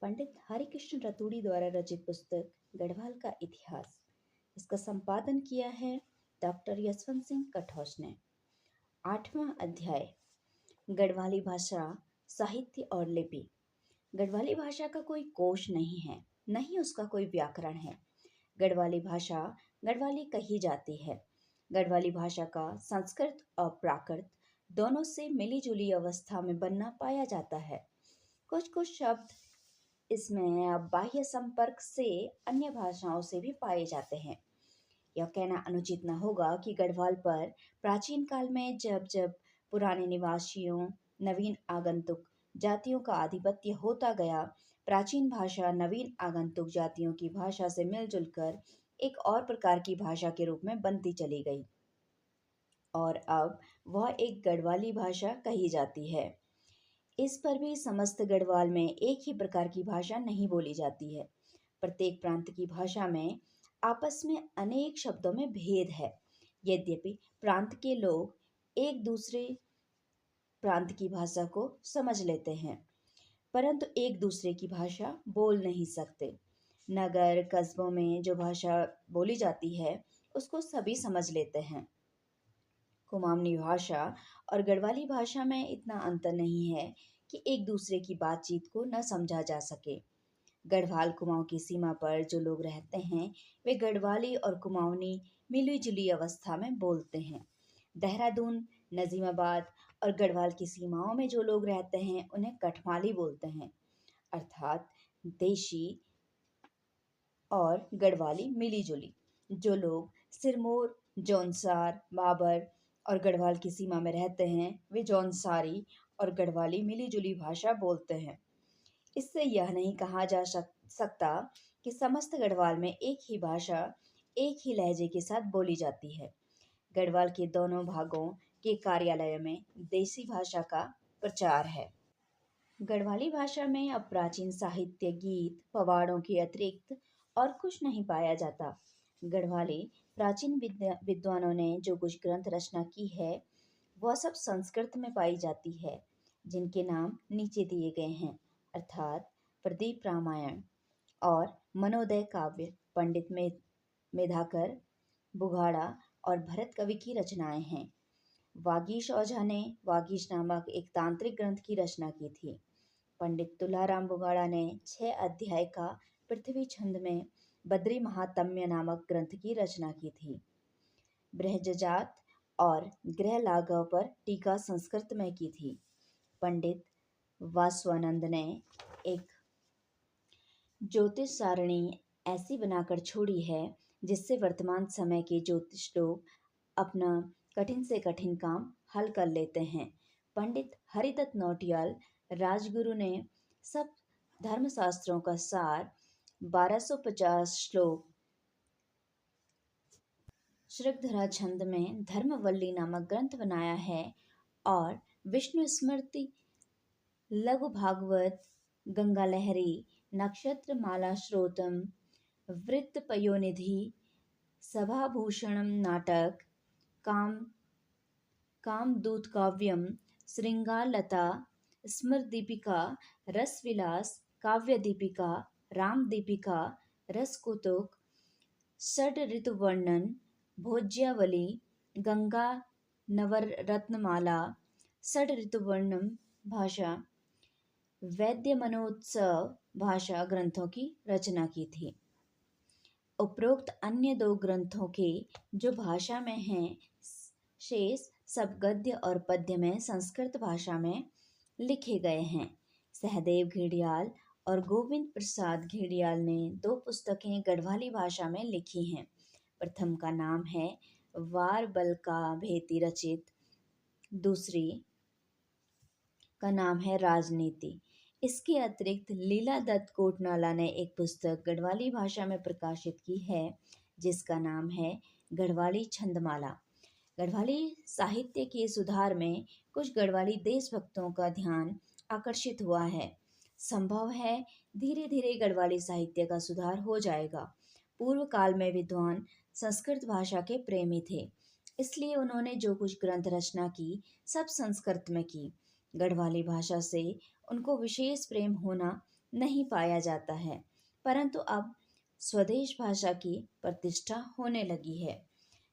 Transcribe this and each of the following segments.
पंडित हरिकृष्ण रतूड़ी द्वारा रचित पुस्तक गढ़वाल का इतिहास। इसका संपादन किया है डॉक्टर यशवंत सिंह कठौच ने। 8वां अध्याय, गढ़वाली भाषा, साहित्य और लिपि। गढ़वाली भाषा का कोई कोश नहीं है, न ही उसका कोई व्याकरण है। गढ़वाली भाषा गढ़वाली कही जाती है। गढ़वाली भाषा का संस्कृत और प्राकृत दोनों से मिली-जुली अवस्था में बनना पाया जाता है। कुछ कुछ शब्द इसमें अब बाह्य संपर्क से अन्य भाषाओं से भी पाए जाते हैं। यह कहना अनुचित न होगा कि गढ़वाल पर प्राचीन काल में जब जब पुराने निवासियों, नवीन आगंतुक जातियों का आधिपत्य होता गया, प्राचीन भाषा नवीन आगंतुक जातियों की भाषा से मिलजुल कर एक और प्रकार की भाषा के रूप में बनती चली गई और अब वह एक गढ़वाली भाषा कही जाती है। इस पर भी समस्त गढ़वाल में एक ही प्रकार की भाषा नहीं बोली जाती है। प्रत्येक प्रांत की भाषा में आपस में अनेक शब्दों में भेद है। यद्यपि प्रांत के लोग एक दूसरे प्रांत की भाषा को समझ लेते हैं, परंतु एक दूसरे की भाषा बोल नहीं सकते। नगर कस्बों में जो भाषा बोली जाती है उसको सभी समझ लेते हैं। कुमाऊनी भाषा और गढ़वाली भाषा में इतना अंतर नहीं है कि एक दूसरे की बातचीत को न समझा जा सके। गढ़वाल कुमाऊं की सीमा पर जो लोग रहते हैं वे गढ़वाली और कुमाऊनी मिली-जुली अवस्था में बोलते हैं। देहरादून, नजीमाबाद और गढ़वाल की सीमाओं में जो लोग रहते हैं उन्हें कठमाली बोलते हैं, अर्थात देशी और गढ़वाली मिली-जुली। जो लोग सिरमौर, जौनसार, बाबर और गढ़वाल की सीमा में रहते हैं वे जौनसारी और गढ़वाली मिली-जुली भाषा बोलते हैं। इससे यह नहीं कहा जा सकता कि समस्त गढ़वाल में एक ही भाषा एक ही लहजे के साथ बोली जाती है। गढ़वाल के दोनों भागों के कार्यालयों में देसी भाषा का प्रचार है। गढ़वाली भाषा में अब प्राचीन साहित्य, गीत, पवाड़ों के अतिरिक्त और कुछ नहीं पाया जाता। गढ़वाली प्राचीन विद्वानों ने जो कुछ ग्रंथ रचना की है वह सब संस्कृत में पाई जाती है, जिनके नाम नीचे दिए गए हैं, अर्थात प्रदीप रामायण और मनोदय काव्य, पंडित मेधाकर, बुघाड़ा और भरत कवि की रचनाएं हैं। वागीश ओझा ने वागीश नामक एक तांत्रिक ग्रंथ की रचना की थी। पंडित तुलाराम बुघाड़ा ने 6 अध्याय का पृथ्वी छंद में बद्री महात्म्य नामक ग्रंथ की रचना की थी। बृहजजात और गृह लाघव पर टीका संस्कृत में की थी। पंडित वासवानंद ने एक ज्योतिष सारणी ऐसी बनाकर छोड़ी है जिससे वर्तमान समय के ज्योतिष लोग अपना कठिन से कठिन काम हल कर लेते हैं। पंडित हरिदत्त नौटियाल राजगुरु ने सब धर्मशास्त्रों का सार 1250 श्लोक श्रृगधरा छंद में धर्मवल्ली नामक ग्रंथ बनाया है और विष्णु स्मृति, लघु भागवत, गंगा लहरी, नक्षत्र माला श्रोतम, वृत्त पयोनिधि, सभाभूषणम नाटक, काम कामदूत काव्यम, श्रृंगारलता, स्मृत दीपिका, रसविलास, काव्य दीपिका, राम दीपिका, रसकुतुक, षड ऋतुवर्णन, भोज्यावली, गंगा नवरत्नमाला, षड ऋतुवर्णम भाषा, वैद्य मनोत्सव भाषा ग्रंथों की रचना की थी। उपरोक्त अन्य 2 ग्रंथों के जो भाषा में हैं, शेष सब गद्य और पद्य में संस्कृत भाषा में लिखे गए हैं। सहदेव घेड़ियाल और गोविंद प्रसाद घेड़ियाल ने 2 पुस्तकें गढ़वाली भाषा में लिखी हैं। प्रथम का नाम है वार बल का भेति रचित, दूसरी का नाम है राजनीति। इसके अतिरिक्त लीला दत्त कोटनाला ने एक पुस्तक गढ़वाली भाषा में प्रकाशित की है जिसका नाम है गढ़वाली छंदमाला। गढ़वाली साहित्य के सुधार में कुछ गढ़वाली देशभक्तों का ध्यान आकर्षित हुआ है। संभव है धीरे धीरे गढ़वाली साहित्य का सुधार हो जाएगा। पूर्व काल में विद्वान संस्कृत भाषा के प्रेमी थे, इसलिए उन्होंने जो कुछ ग्रंथ रचना की सब संस्कृत में की। गढ़वाली भाषा से उनको विशेष प्रेम होना नहीं पाया जाता है, परंतु अब स्वदेश भाषा की प्रतिष्ठा होने लगी है।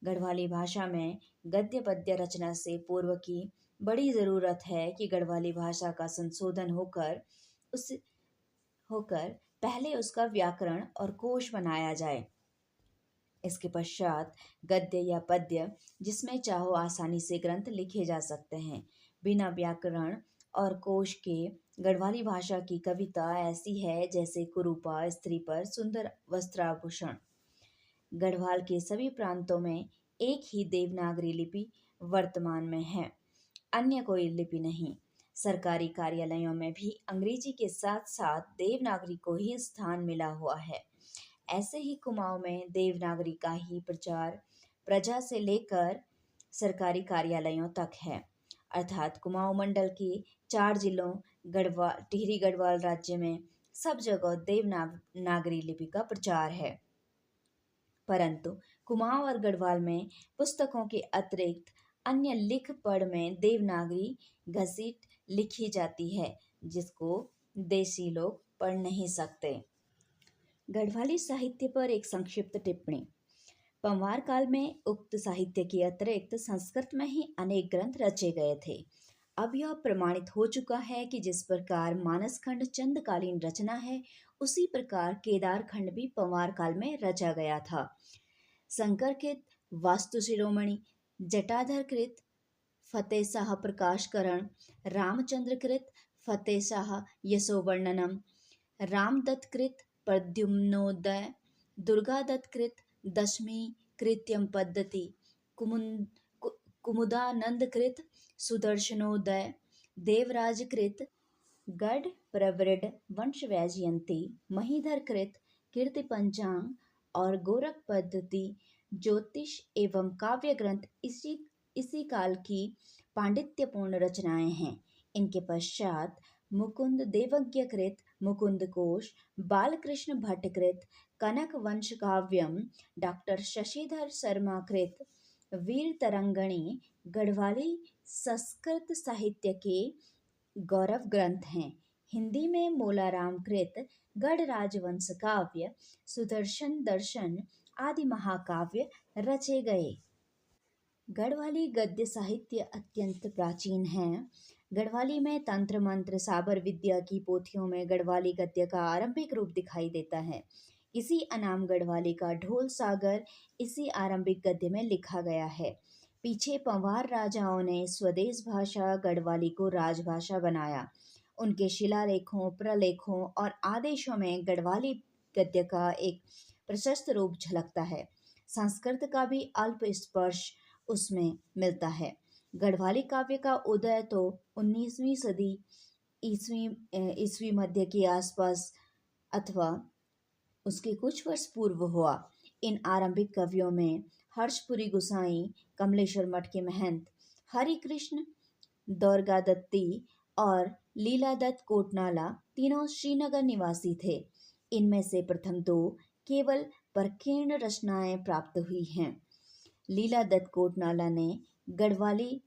गढ़वाली भाषा में गद्य पद्य रचना से पूर्व की बड़ी जरूरत है कि गढ़वाली भाषा का संशोधन उस होकर पहले उसका व्याकरण और कोश बनाया जाए। इसके पश्चात गद्य या पद्य जिसमें चाहो आसानी से ग्रंथ लिखे जा सकते हैं। बिना व्याकरण और कोश के गढ़वाली भाषा की कविता ऐसी है जैसे कुरूपा स्त्री पर सुंदर वस्त्राभूषण। गढ़वाल के सभी प्रांतों में एक ही देवनागरी लिपि वर्तमान में है, अन्य कोई लिपि नहीं। सरकारी कार्यालयों में भी अंग्रेजी के साथ साथ देवनागरी को ही स्थान मिला हुआ है। ऐसे ही कुमाऊं में देवनागरी का ही प्रचार प्रजा से लेकर सरकारी कार्यालयों तक है। अर्थात कुमाऊं मंडल के 4 जिलों गढ़वाल टिहरी गढ़वाल राज्य में सब जगह देवनागरी लिपि का प्रचार है। परंतु कुमाऊं और गढ़वाल में पुस्तकों के अतिरिक्त अन्य लिख पढ़ में देवनागरी घसीट लिखी जाती है, जिसको देसी लोग पढ़ नहीं सकते। गढ़वाली साहित्य पर एक संक्षिप्त टिप्पणी। पंवार काल में उक्त साहित्य के अतिरिक्त संस्कृत में ही अनेक ग्रंथ रचे गए थे। अब यह प्रमाणित हो चुका है कि जिस प्रकार मानसखंड चंदकालीन रचना है, उसी प्रकार केदार खंड भी पंवार काल में रचा गया था। शंकर कृत वास्तु शिरोमणि, जटाधर कृत फतेह शाह प्रकाशकरण, रामचंद्र कृत फतेह शाह यशोवर्णनम, रामदत्त कृत प्रद्युम्नोदय, दुर्गादत्त कृत दशमी कृत्यम पद्धति, कुमुदानंद कृत सुदर्शनोदय, देवराज कृत गढ़ प्रवृड वंश वैजयंती, महीधर कृत कीर्ति पंचांग और गोरख पद्धति ज्योतिष एवं काव्य ग्रंथ इसी काल की पांडित्यपूर्ण रचनाएं हैं। इनके पश्चात मुकुंद देवज्ञ कृत मुकुंद कोश, बालकृष्ण भट्ट कृत कनक वंश काव्यम, डॉक्टर शशिधर शर्मा कृत वीर तरंगणी गढ़वाली संस्कृत साहित्य के गौरव ग्रंथ हैं। हिंदी में मोलाराम कृत गढ़ राजवंश काव्य, सुदर्शन दर्शन आदि महाकाव्य रचे गए। गढ़वाली गद्य साहित्य अत्यंत प्राचीन है। गढ़वाली में तंत्र मंत्र साबर विद्या की पोथियों में गढ़वाली गद्य का आरंभिक रूप दिखाई देता है। इसी अनाम गढ़वाली का ढोल सागर इसी आरंभिक गद्य में लिखा गया है। पीछे पंवार राजाओं ने स्वदेश भाषा गढ़वाली को राजभाषा बनाया। उनके शिलालेखों, प्रलेखों और आदेशों में गढ़वाली गद्य का एक प्रशस्त रूप झलकता है। संस्कृत का भी अल्प स्पर्श उसमें मिलता है। गढ़वाली काव्य का उदय तो 19वीं सदी ईस्वी मध्य के आसपास अथवा उसके कुछ वर्ष पूर्व हुआ। इन आरंभिक कवियों में हर्षपुरी गुसाई, कमलेश्वर मठ के महंत, हरि कृष्ण दौर्गादत्ती और लीलादत्त कोटनाला तीनों श्रीनगर निवासी थे। इनमें से प्रथम 2 केवल प्रकीर्ण रचनाएं प्राप्त हुई हैं। लीलादत्त कोटनाला ने गढ़वाली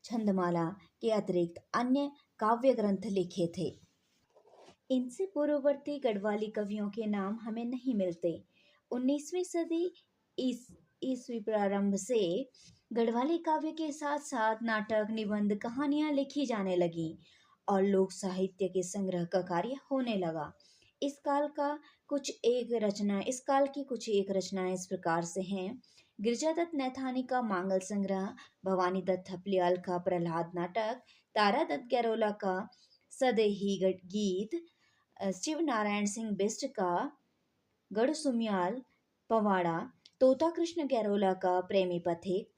छंदमाला के अतिरिक्त अन्य काव्य ग्रंथ लिखे थे। इनसे पूर्ववर्ती गढ़वाली कवियों के नाम हमें नहीं मिलते। 19वीं सदी ईस्वी प्रारंभ से गढ़वाली काव्य के साथ साथ नाटक, निबंध, कहानियां लिखी जाने लगी और लोक साहित्य के संग्रह का कार्य होने लगा। इस काल की कुछ एक रचनाएं इस प्रकार से हैं। गिरिजादत्त नैथानी का मांगल संग्रह, भवानी दत्त थपलियाल का प्रहलाद नाटक, तारा दत्त गैरोला का सदेही गीत, शिव नारायण सिंह बिष्ट का गढ़सुमियाल पवाड़ा, तोता कृष्ण गैरोला का प्रेमी पथिक,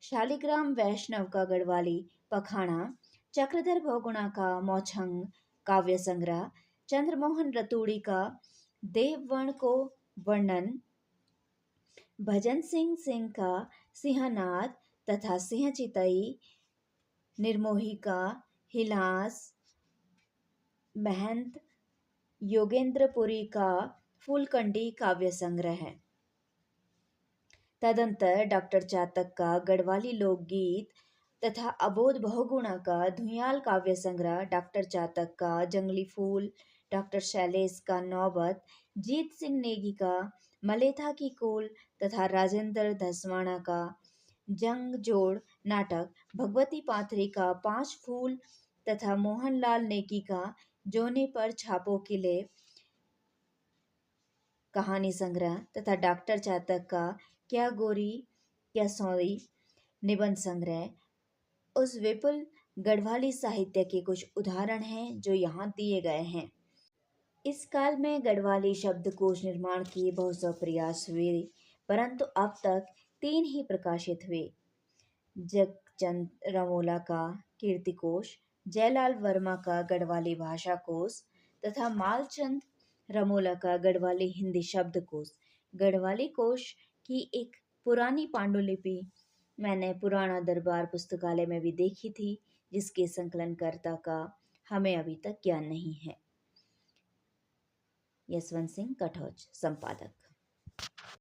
शालिग्राम वैष्णव का गढ़वाली पखाना, चक्रधर बहुगुणा का मौछंग काव्य संग्रह, चंद्रमोहन रतूड़ी का देववर्ण को वर्णन, भजन सिंह का सिंहनाद तथा सिंह चितई, निर्मोही का हिलास, महंत योगेंद्रपुरी का फूलकंडी काव्य संग्रह है। तदंतर डॉक्टर चातक का गढ़वाली लोकगीत तथा अबोध बहुगुणा का धुयाल काव्य संग्रह, डॉक्टर चातक का जंगली फूल, डॉक्टर शैलेश का नौबत, जीत सिंह नेगी का मलेथा की कोल तथा राजेंद्र धसवाना का जंग जोड़ नाटक, भगवती पाथरी का पांच फूल तथा मोहनलाल नेगी का जोने पर छापों के लिए कहानी संग्रह तथा डॉक्टर चातक का क्या गोरी क्या सौरी निबंध संग्रह उस विपुल गढ़वाली साहित्य के कुछ उदाहरण हैं जो यहाँ दिए गए हैं। इस काल में गढ़वाली शब्दकोश निर्माण के बहुत सौ प्रयास हुए, परंतु अब तक 3 ही प्रकाशित हुए। जगचंद रमोला का कीर्तिकोश, जयलाल वर्मा का गढ़वाली भाषा कोश तथा मालचंद रमोला का गढ़वाली हिंदी शब्दकोश। गढ़वाली कोश की एक पुरानी पांडुलिपि मैंने पुराना दरबार पुस्तकालय में भी देखी थी, जिसके संकलनकर्ता का हमें अभी तक ज्ञान नहीं है। यशवंत सिंह कटौच, संपादक।